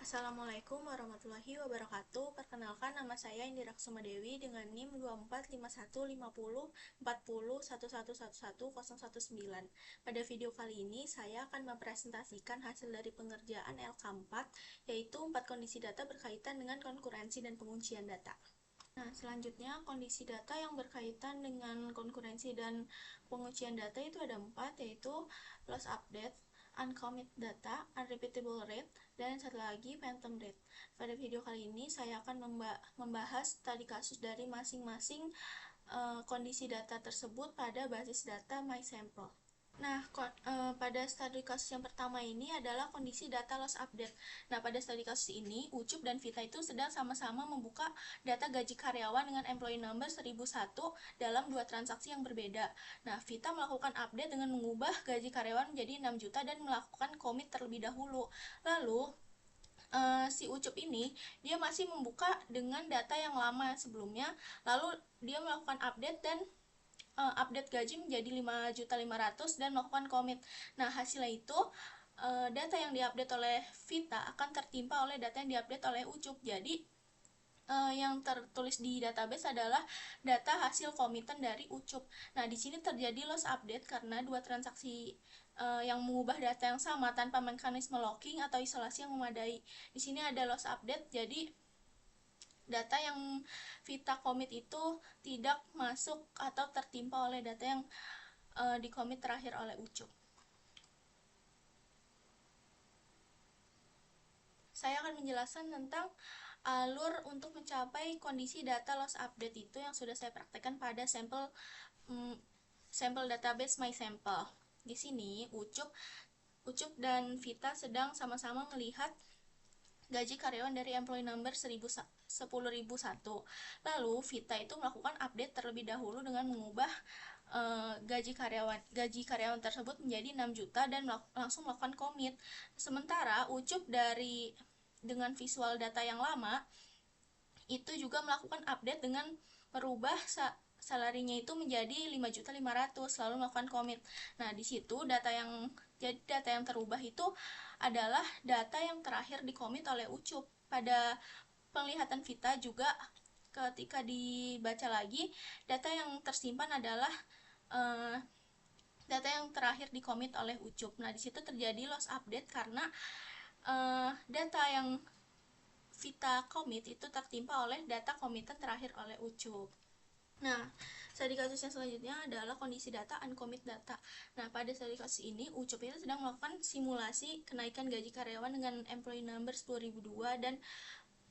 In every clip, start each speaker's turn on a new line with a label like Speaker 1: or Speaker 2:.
Speaker 1: Assalamualaikum warahmatullahi wabarakatuh. Perkenalkan, nama saya Indira Kusuma Dewi dengan NIM 2451504011111019. Pada video kali ini, saya akan mempresentasikan hasil dari pengerjaan LK4, yaitu 4 kondisi data berkaitan dengan konkurensi dan penguncian data. Nah, selanjutnya kondisi data yang berkaitan dengan konkurensi dan penguncian data itu ada 4, yaitu loss update, uncommit data, unrepeatable rate, dan satu lagi phantom rate. Pada video kali ini saya akan membahas studi kasus dari masing-masing kondisi data tersebut pada basis data MySample. Nah, pada studi kasus yang pertama ini adalah kondisi data loss update. Nah, pada studi kasus ini, Ucup dan Vita itu sedang sama-sama membuka data gaji karyawan dengan employee number 1001 dalam dua transaksi yang berbeda. Nah, Vita melakukan update dengan mengubah gaji karyawan menjadi 6 juta dan melakukan commit terlebih dahulu. Lalu, si Ucup ini, dia masih membuka dengan data yang lama sebelumnya, lalu dia melakukan update dan update gaji menjadi 5.500.000 dan melakukan commit. Nah, hasilnya itu data yang diupdate oleh Vita akan tertimpa oleh data yang diupdate oleh Ucup. Jadi yang tertulis di database adalah data hasil komitan dari Ucup. Nah, di sini terjadi loss update karena dua transaksi yang mengubah data yang sama tanpa mekanisme locking atau isolasi yang memadai. Di sini ada loss update, jadi data yang Vita commit itu tidak masuk atau tertimpa oleh data yang di commit terakhir oleh Ucup. Saya akan menjelaskan tentang alur untuk mencapai kondisi data loss update itu yang sudah saya praktekkan pada sampel database MySample. Di sini Ucup dan Vita sedang sama-sama melihat gaji karyawan dari employee number 10.001. Lalu Vita itu melakukan update terlebih dahulu dengan mengubah gaji karyawan tersebut menjadi 6 juta dan langsung melakukan commit. Sementara Ucup dengan visual data yang lama itu juga melakukan update dengan merubah salarinya itu menjadi 5.500.000 lalu melakukan commit. Nah, di situ data yang terubah itu adalah data yang terakhir di commit oleh Ucup. Pada penglihatan Vita juga ketika dibaca lagi, data yang tersimpan adalah data yang terakhir di commit oleh Ucup. Nah, di situ terjadi loss update karena data yang Vita commit itu tertimpa oleh data commitan terakhir oleh Ucup. Nah, studi kasus yang selanjutnya adalah kondisi data uncommit data. Nah, pada studi kasus ini, Ucup itu sedang melakukan simulasi kenaikan gaji karyawan dengan employee number 10.002 dan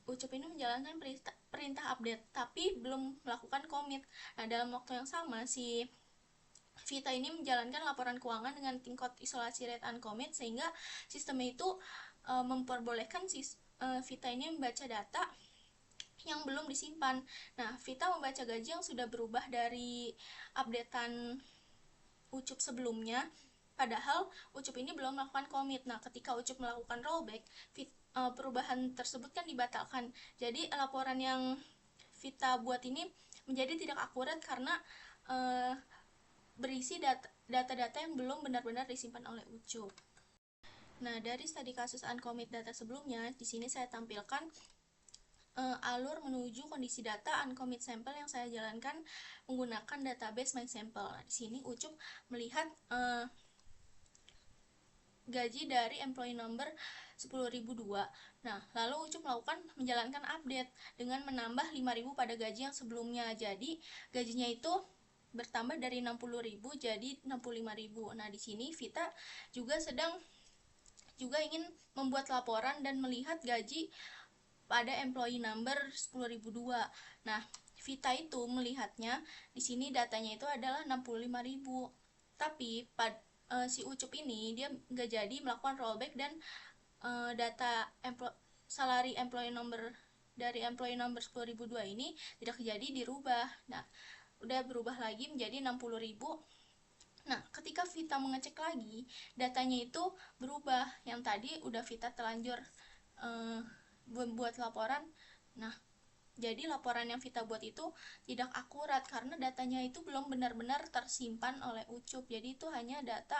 Speaker 1: Ucup ini menjalankan perintah update, tapi belum melakukan commit. Nah, dalam waktu yang sama, si Vita ini menjalankan laporan keuangan dengan tingkat isolasi rate uncommit, sehingga sistemnya itu memperbolehkan Vita ini membaca data yang belum disimpan. Nah, Vita membaca gaji yang sudah berubah dari updatean Ucup sebelumnya, padahal Ucup ini belum melakukan commit. Nah, ketika Ucup melakukan rollback, perubahan tersebut kan dibatalkan. Jadi, laporan yang Vita buat ini menjadi tidak akurat karena berisi data-data yang belum benar-benar disimpan oleh Ucup. Nah, dari studi kasus uncommit data sebelumnya, di sini saya tampilkan alur menuju kondisi data uncommit sampel yang saya jalankan menggunakan database MySample. Nah, di sini Ucup melihat gaji dari employee number 10.002. Nah, lalu Ucup menjalankan update dengan menambah 5.000 pada gaji yang sebelumnya. Jadi, gajinya itu bertambah dari 60.000 jadi 65.000. Nah, di sini Vita juga ingin membuat laporan dan melihat gaji pada employee number 10.002. Nah, Vita itu melihatnya di sini datanya itu adalah 65.000. Tapi si Ucup ini dia nggak jadi melakukan rollback dan data salary employee number dari employee number 10.002 ini tidak jadi dirubah. Nah, udah berubah lagi menjadi 60.000. Nah, ketika Vita mengecek lagi, datanya itu berubah. Yang tadi udah Vita telanjur buat laporan. Nah, jadi laporan yang Vita buat itu tidak akurat karena datanya itu belum benar-benar tersimpan oleh Ucup. Jadi itu hanya data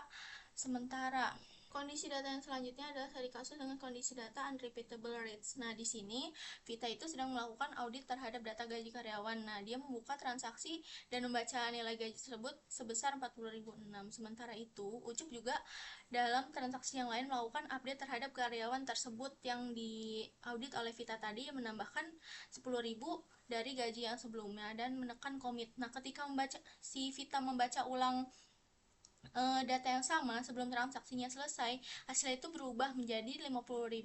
Speaker 1: sementara. Kondisi data yang selanjutnya adalah studi kasus dengan kondisi data unrepeatable rates. Nah, di sini Vita itu sedang melakukan audit terhadap data gaji karyawan. Nah, dia membuka transaksi dan membaca nilai gaji tersebut sebesar 40.006. Sementara itu, Ucup juga dalam transaksi yang lain melakukan update terhadap karyawan tersebut yang diaudit oleh Vita tadi, menambahkan 10.000 dari gaji yang sebelumnya dan menekan komit. Nah, ketika si Vita membaca ulang data yang sama sebelum transaksinya selesai, hasilnya itu berubah menjadi 50.006.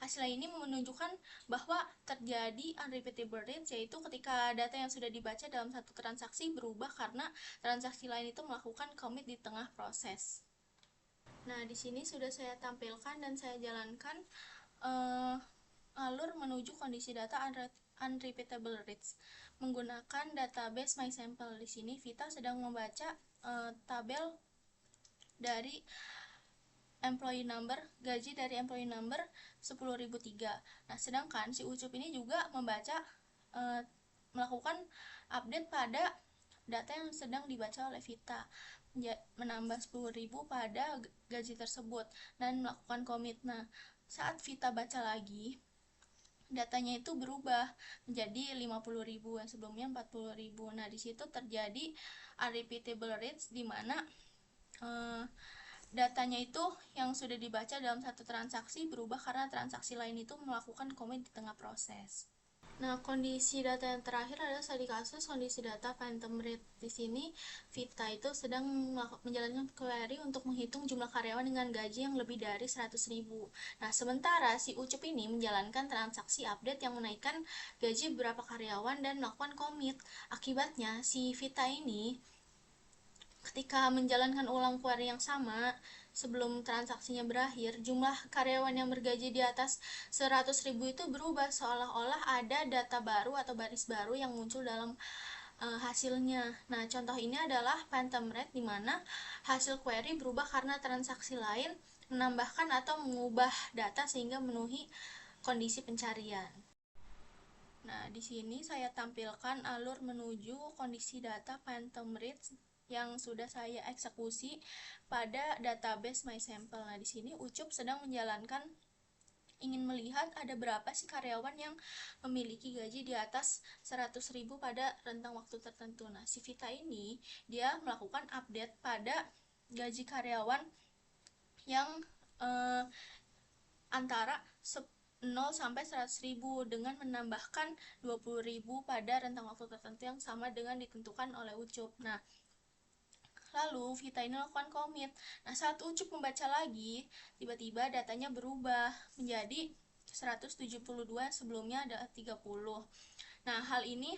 Speaker 1: Hasil ini menunjukkan bahwa terjadi unrepeatable rate, yaitu ketika data yang sudah dibaca dalam satu transaksi berubah karena transaksi lain itu melakukan commit di tengah proses. Nah, di sini sudah saya tampilkan dan saya jalankan alur menuju kondisi data unrepeatable rates menggunakan database mysample. Di sini Vita sedang membaca tabel dari employee number, gaji dari employee number 10.003. Nah, sedangkan si Ucup ini juga membaca melakukan update pada data yang sedang dibaca oleh Vita, menambah 10.000 pada gaji tersebut dan melakukan commit. Nah, saat Vita baca lagi, datanya itu berubah menjadi 50.000 yang sebelumnya 40.000. Nah, di situ terjadi unrepeatable rates di mana datanya itu yang sudah dibaca dalam satu transaksi berubah karena transaksi lain itu melakukan commit di tengah proses. Nah, kondisi data yang terakhir adalah studi kasus kondisi data phantom rate. Di sini Vita itu sedang menjalankan query untuk menghitung jumlah karyawan dengan gaji yang lebih dari 100.000. Nah, sementara si Ucup ini menjalankan transaksi update yang menaikkan gaji beberapa karyawan dan melakukan commit. Akibatnya si Vita ini ketika menjalankan ulang query yang sama sebelum transaksinya berakhir, jumlah karyawan yang bergaji di atas 100.000 itu berubah seolah-olah ada data baru atau baris baru yang muncul dalam hasilnya. Nah, contoh ini adalah phantom rate di mana hasil query berubah karena transaksi lain menambahkan atau mengubah data sehingga memenuhi kondisi pencarian. Nah, di sini saya tampilkan alur menuju kondisi data phantom rates yang sudah saya eksekusi pada database mysample. Nah, di sini Ucup sedang ingin melihat ada berapa sih karyawan yang memiliki gaji di atas 100.000 pada rentang waktu tertentu. Nah, si Vita ini dia melakukan update pada gaji karyawan yang antara 0 sampai 100.000 dengan menambahkan 20.000 pada rentang waktu tertentu yang sama dengan ditentukan oleh Ucup. Nah, lalu Vita ini melakukan commit. Nah, saat Ucup membaca lagi, tiba-tiba datanya berubah menjadi 172, sebelumnya ada 30. Nah, hal ini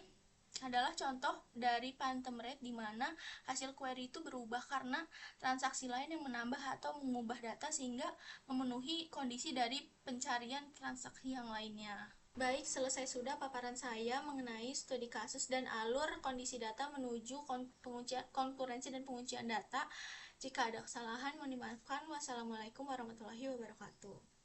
Speaker 1: adalah contoh dari phantom rate di mana hasil query itu berubah karena transaksi lain yang menambah atau mengubah data sehingga memenuhi kondisi dari pencarian transaksi yang lainnya. Baik, selesai sudah paparan saya mengenai studi kasus dan alur kondisi data menuju konkurensi dan penguncian data. Jika ada kesalahan, mohon dimaafkan. Wassalamualaikum warahmatullahi wabarakatuh.